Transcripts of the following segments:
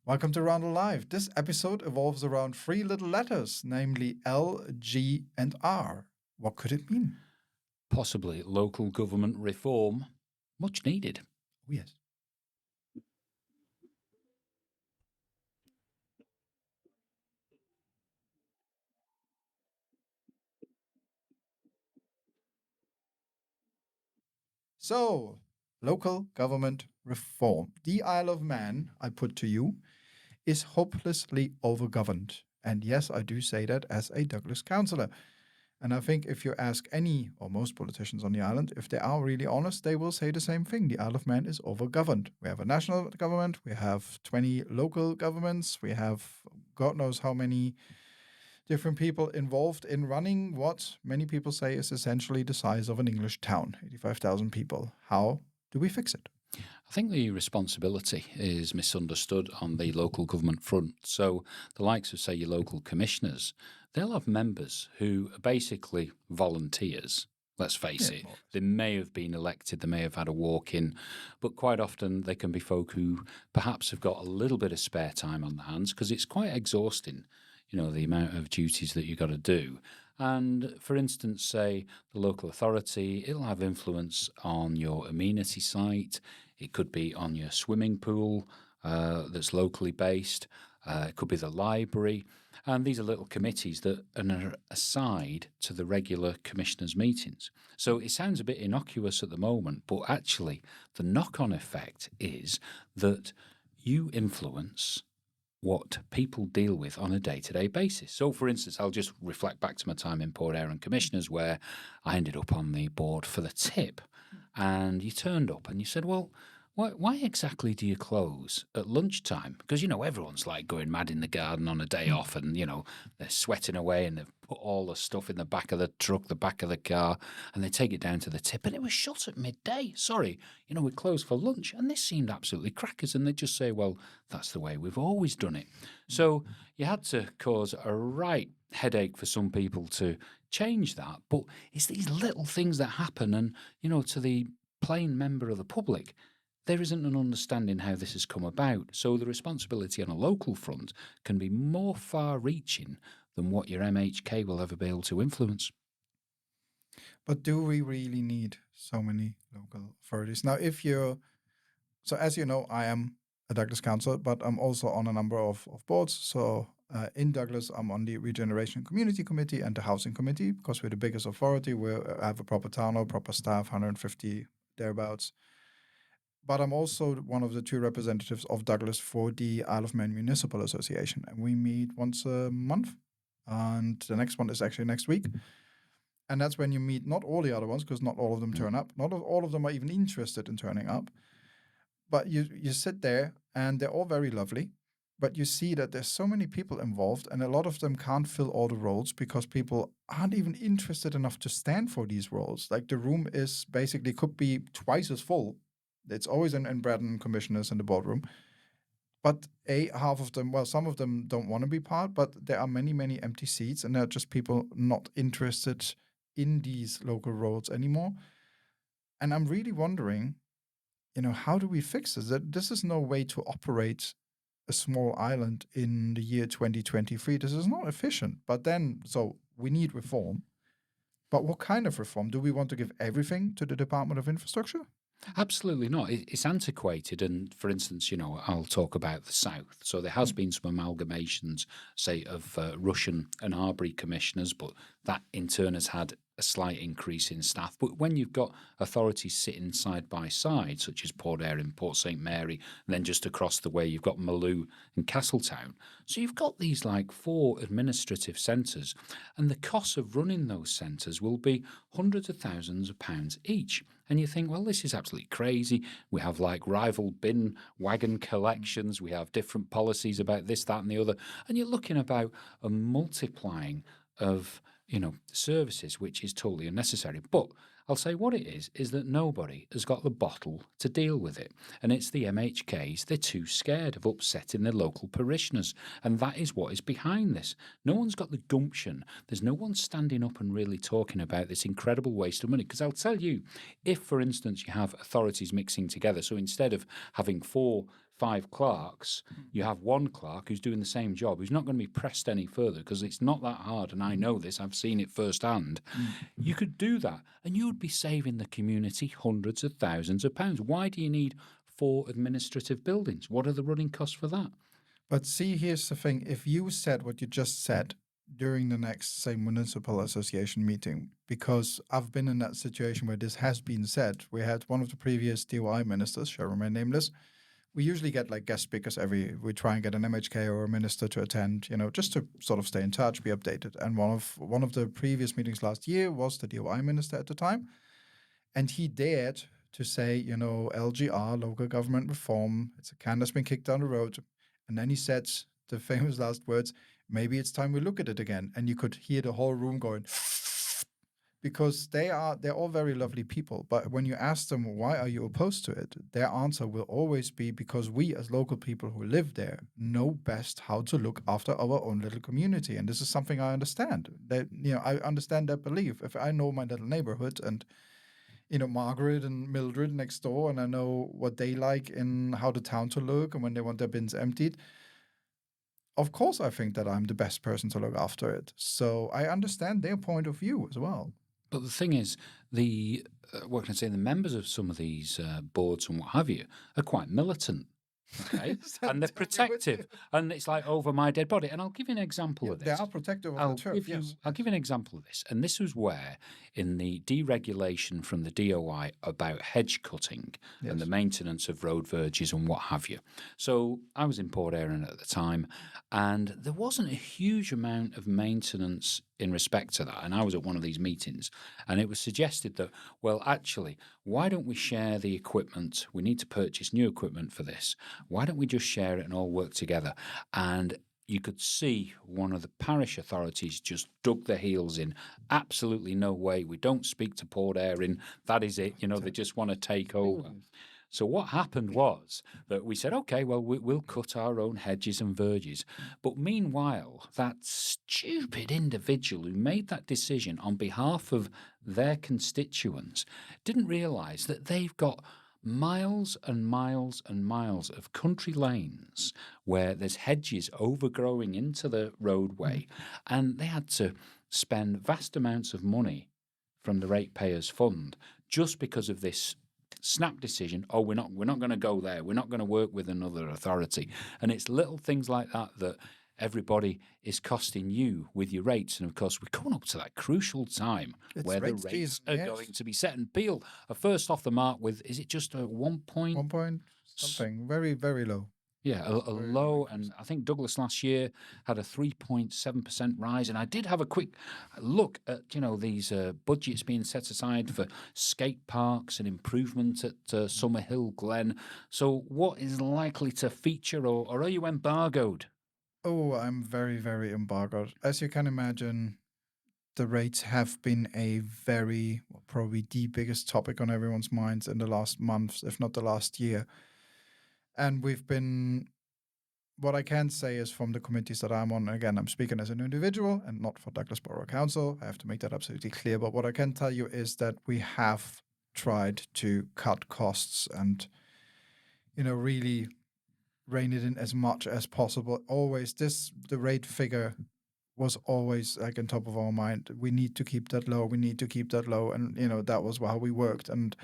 Welcome to Roundel Live. This episode evolves around three little letters, namely L, G, and R. What could it mean? Possibly local government reform, much needed. Oh, yes. So, local government reform. The Isle of Man, I put to you, is hopelessly overgoverned. And yes, I do say that as a Douglas councillor. And I think if you ask any or most politicians on the island, if they are really honest, they will say the same thing. The Isle of Man is overgoverned. We have a national government, we have 20 local governments, we have God knows how many different people involved in running what many people say is essentially the size of an English town, 85,000 people. How do we fix it? I think the responsibility is misunderstood on the local government front. So the likes of, say, your local commissioners, they'll have members who are basically volunteers. Let's face it, they may have been elected, they may have had a walk-in, but quite often they can be folk who perhaps have got a little bit of spare time on their hands because it's quite exhausting, the amount of duties that you've got to do. And for instance, say the local authority, it'll have influence on your amenity site. It could be on your swimming pool that's locally based. It could be the library. And these are little committees that are aside to the regular commissioners' meetings. So it sounds a bit innocuous at the moment, but actually the knock-on effect is that you influence what people deal with on a day-to-day basis. So, for instance, I'll just reflect back to my time in Port Aaron Commissioners where I ended up on the board for the tip. And you turned up and you said, well, why exactly do you close at lunchtime? Because, everyone's like going mad in the garden on a day off and, they're sweating away and they've put all the stuff in the back of the truck, the back of the car, and they take it down to the tip. And it was shut at midday. Sorry, we closed for lunch. And this seemed absolutely crackers. And they just say, well, that's the way we've always done it. So you had to cause a right headache for some people to change that. But it's these little things that happen. And, to the plain member of the public, there isn't an understanding how this has come about. So the responsibility on a local front can be more far-reaching than what your MHK will ever be able to influence. But do we really need so many local authorities? Now, so as you know, I am a Douglas councillor, but I'm also on a number of boards. So in Douglas, I'm on the Regeneration Community Committee and the Housing Committee because we're the biggest authority. We have a proper town hall, proper staff, 150 thereabouts. But I'm also one of the two representatives of Douglas for the Isle of Man Municipal Association. And we meet once a month. And the next one is actually next week. And that's when you meet not all the other ones, because not all of them turn up. Not all of them are even interested in turning up. But you sit there and they're all very lovely. But you see that there's so many people involved and a lot of them can't fill all the roles because people aren't even interested enough to stand for these roles. Like the room is basically could be twice as full. It's always in Braddon commissioners in the boardroom. But half of them, well, some of them don't want to be part, but there are many, many empty seats and there are just people not interested in these local roles anymore. And I'm really wondering, how do we fix this? This is no way to operate a small island in the year 2023. This is not efficient. But then, so we need reform. But what kind of reform? Do we want to give everything to the Department of Infrastructure? Absolutely not. It's antiquated. And for instance, I'll talk about the South. So there has been some amalgamations, say, of Russian and Harbury commissioners, but that in turn has had a slight increase in staff. But when you've got authorities sitting side by side, such as Port Erin, Port St Mary, and then just across the way you've got Maloo and Castletown. So you've got these like 4 administrative centres, and the cost of running those centres will be hundreds of thousands of pounds each. And you think, well, this is absolutely crazy. We have like rival bin wagon collections. We have different policies about this, that and the other. And you're looking about a multiplying of services, which is totally unnecessary. But I'll say what it is that nobody has got the bottle to deal with it. And it's the MHKs. They're too scared of upsetting their local parishioners. And that is what is behind this. No one's got the gumption. There's no one standing up and really talking about this incredible waste of money. Because I'll tell you, if, for instance, you have authorities mixing together, so instead of having 4 5 clerks, you have one clerk who's doing the same job, who's not going to be pressed any further because it's not that hard. And I know this, I've seen it firsthand. You could do that and you would be saving the community hundreds of thousands of pounds. Why do you need 4 administrative buildings? What are the running costs for that? But see, here's the thing. If you said what you just said during the next, say, municipal association meeting, because I've been in that situation where this has been said. We had one of the previous DOI ministers, shall remain nameless. We usually get like guest speakers we try and get an MHK or a minister to attend, just to sort of stay in touch, be updated. And one of the previous meetings last year was the DOI minister at the time. And he dared to say, LGR, local government reform, it's a can that's been kicked down the road. And then he said the famous last words, maybe it's time we look at it again. And you could hear the whole room going, because they're all very lovely people. But when you ask them, why are you opposed to it? Their answer will always be, because we as local people who live there know best how to look after our own little community. And this is something I understand. That, I understand that belief. If I know my little neighborhood and Margaret and Mildred next door, and I know what they like in how the town to look and when they want their bins emptied. Of course, I think that I'm the best person to look after it. So I understand their point of view as well. But the thing is, the members of some of these boards and what have you are quite militant. Okay, and they're protective, and it's like over my dead body. And I'll give you an example of this. They are protective of the turf. Yes. I'll give you an example of this. And this was where, in the deregulation from the DOI about hedge cutting and the maintenance of road verges and what have you. So I was in Port Erin at the time, and there wasn't a huge amount of maintenance in respect to that. And I was at one of these meetings, and it was suggested that, well, actually, why don't we share the equipment? We need to purchase new equipment for this. Why don't we just share it and all work together? And you could see one of the parish authorities just dug their heels in. Absolutely no way. We don't speak to Port Erin. That is it. They just want to take over. So what happened was that we said, okay, well, we'll cut our own hedges and verges. But meanwhile, that stupid individual who made that decision on behalf of their constituents didn't realise that they've got miles and miles and miles of country lanes where there's hedges overgrowing into the roadway, and they had to spend vast amounts of money from the ratepayers fund just because of this snap decision. Oh, we're not going to go there. We're not going to work with another authority. And it's little things like that everybody is costing you with your rates. And of course, we're coming up to that crucial time where the rates are going to be set. And Peel are first off the mark with, is it just a 1 point? 1 point something, very, very low. Yeah, a low, and I think Douglas last year had a 3.7% rise. And I did have a quick look at, these budgets being set aside for skate parks and improvement at Summerhill Glen. So what is likely to feature, or are you embargoed? Oh, I'm very, very embargoed. As you can imagine, the rates have been probably the biggest topic on everyone's minds in the last months, if not the last year. And what I can say is, from the committees that I'm on, again, I'm speaking as an individual and not for Douglas Borough Council. I have to make that absolutely clear. But what I can tell you is that we have tried to cut costs and, really rein it in as much as possible. Always the rate figure was always like on top of our mind. We need to keep that low. We need to keep that low. And, that was how we worked. And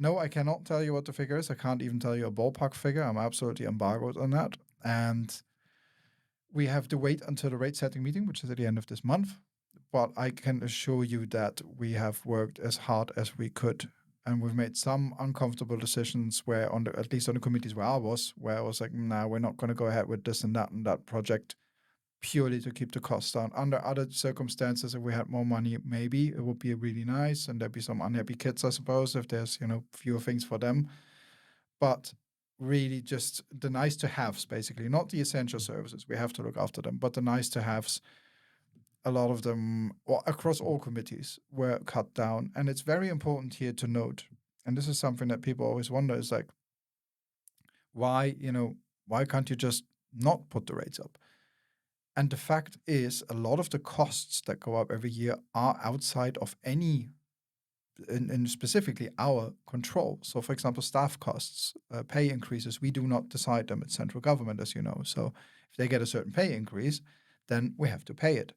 no, I cannot tell you what the figure is. I can't even tell you a ballpark figure. I'm absolutely embargoed on that. And we have to wait until the rate setting meeting, which is at the end of this month. But I can assure you that we have worked as hard as we could. And we've made some uncomfortable decisions where, at least on the committees where I was like, nah, we're not going to go ahead with this and that project purely to keep the costs down. Under other circumstances, if we had more money, maybe it would be really nice, and there'd be some unhappy kids, I suppose, if there's, fewer things for them. But really just the nice to haves, basically, not the essential services. We have to look after them, but the nice to haves, a lot of them, across all committees, were cut down. And it's very important here to note, and this is something that people always wonder, is like, why can't you just not put the rates up? And the fact is, a lot of the costs that go up every year are outside of any in specifically our control. So, for example, staff costs, pay increases, we do not decide them. It's central government, as you know. So, if they get a certain pay increase, then we have to pay it.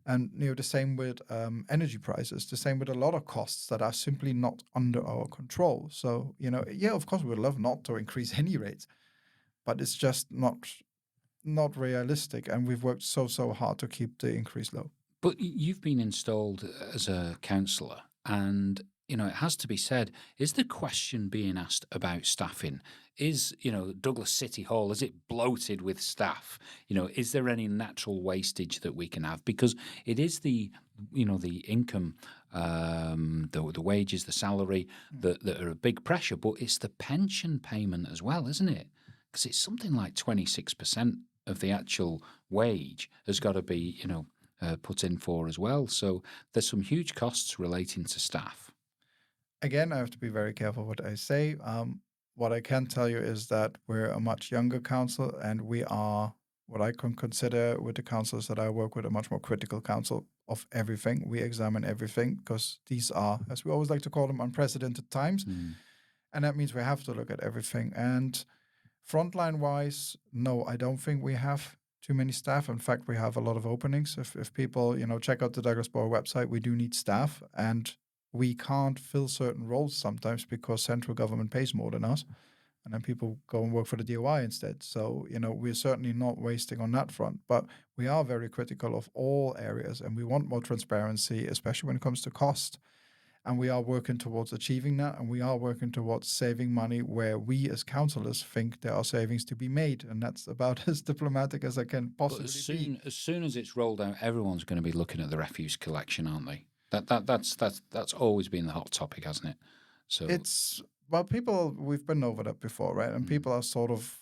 And the same with energy prices, the same with a lot of costs that are simply not under our control. So, yeah, of course, we'd love not to increase any rates, but it's just not realistic. And we've worked so hard to keep the increase low. But you've been installed as a councillor, and it has to be said: is the question being asked about staffing? Is Douglas City Hall, is it bloated with staff? Is there any natural wastage that we can have? Because it is the income, the wages, the salary that are a big pressure, but it's the pension payment as well, isn't it? Because it's something like 26% of the actual wage has got to be put in for as well. So there's some huge costs relating to staff. Again, I have to be very careful what I say. What I can tell you is that we're a much younger council, and we are what I can consider with the councils that I work with a much more critical council of everything. We examine everything because these are, as we always like to call them, unprecedented times. And that means we have to look at everything. And frontline wise, no, I don't think we have too many staff. In fact, we have a lot of openings. If people, check out the Douglas Borough website, we do need staff, and we can't fill certain roles sometimes because central government pays more than us, and then people go and work for the DOI instead. So, we're certainly not wasting on that front, but we are very critical of all areas, and we want more transparency, especially when it comes to cost. And we are working towards achieving that, and we are working towards saving money where we as councillors think there are savings to be made, and that's about as diplomatic as I can possibly be. As soon as it's rolled out, everyone's going to be looking at the refuse collection, aren't they? That's always been the hot topic, hasn't it? So we've been over that before, right? And people are sort of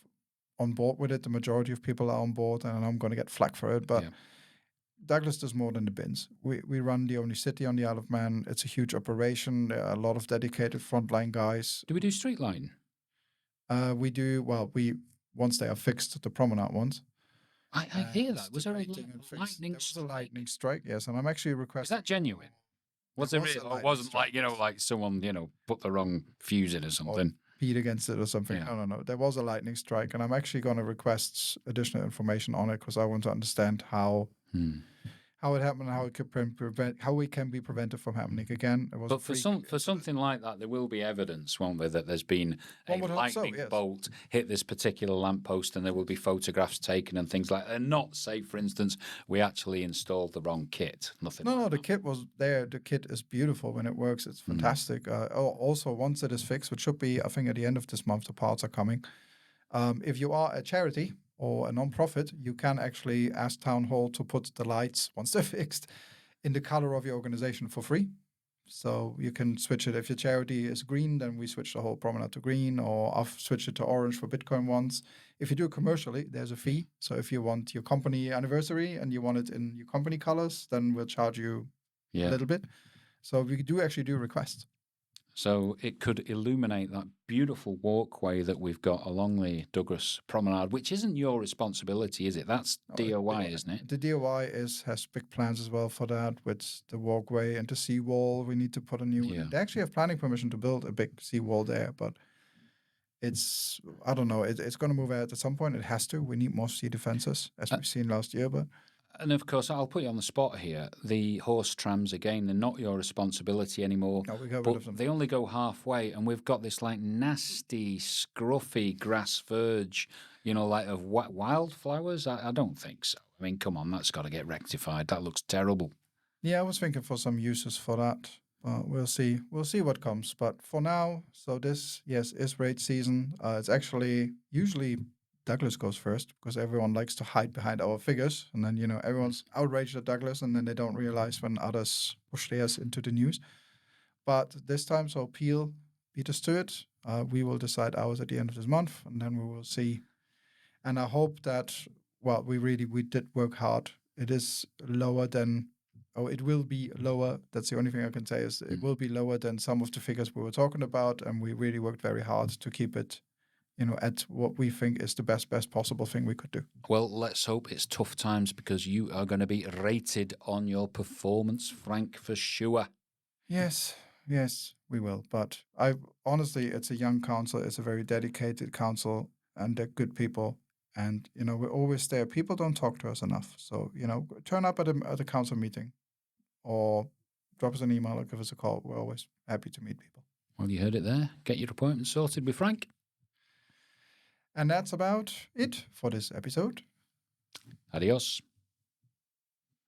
on board with it. The majority of people are on board, and I'm going to get flack for it, but. Yeah. Douglas does more than the bins. We run the only city on the Isle of Man. It's a huge operation. There are a lot of dedicated frontline guys. Do we do street lighting? We do. Well, once they are fixed, the promenade ones. I hear that. Was there a lightning? There was a lightning strike, yes, and I'm actually requesting. Is that genuine? Was it real? Or wasn't strike, like someone put the wrong fuse in or something? Or beat against it or something. Yeah. No. There was a lightning strike, and I'm actually going to request additional information on it because I want to understand how it happened, how it could how we can be prevented from happening again. But for something like that, there will be evidence, won't there, that there's been a lightning bolt hit this particular lamppost, and there will be photographs taken and things like that. And not say, for instance, we actually installed the wrong kit. Nothing. No, the kit was there. The kit is beautiful when it works. It's fantastic. Also, once it is fixed, which should be, I think, at the end of this month, the parts are coming. If you are a charity or a non-profit, you can actually ask Town Hall to put the lights, once they're fixed, in the color of your organization for free. So you can switch it. If your charity is green, then we switch the whole promenade to green, or I've switched it to orange for Bitcoin ones. If you do it commercially, there's a fee. So if you want your company anniversary and you want it in your company colors, then we'll charge you a little bit. So we do actually do requests. So it could illuminate that beautiful walkway that we've got along the Douglas Promenade, which isn't your responsibility, is it? That's DOI, isn't it? The DOI has big plans as well for that, with the walkway and the seawall. We need to put a new one. They actually have planning permission to build a big seawall there, but I don't know, it's going to move out at some point. It has to. We need more sea defenses, as we've seen last year, but... And of course, I'll put you on the spot here. The horse trams, again, they're not your responsibility anymore. No, we got rid of them. They only go halfway, and we've got this nasty, scruffy grass verge, of wildflowers. I don't think so. I mean, come on, that's got to get rectified. That looks terrible. Yeah, I was thinking for some uses for that. We'll see. We'll see what comes. But for now, so this, is raid season. It's actually usually... Douglas goes first because everyone likes to hide behind our figures, and then everyone's outraged at Douglas, and then they don't realize when others push theirs into the news. But this time, so Peel beat us to it. We will decide ours at the end of this month, and then we will see. And I hope that we did work hard. It is lower than, it will be lower. That's the only thing I can say is it will be lower than some of the figures we were talking about, and we really worked very hard to keep it. At what we think is the best possible thing we could do. Well, let's hope it's tough times, because you are going to be rated on your performance, Frank, for sure. Yes. Yes, we will. But I honestly, it's a young council. It's a very dedicated council, and they're good people. And we're always there. People don't talk to us enough. So turn up at a council meeting, or drop us an email or give us a call. We're always happy to meet people. Well, you heard it there. Get your appointment sorted with Frank. And that's about it for this episode. Adios.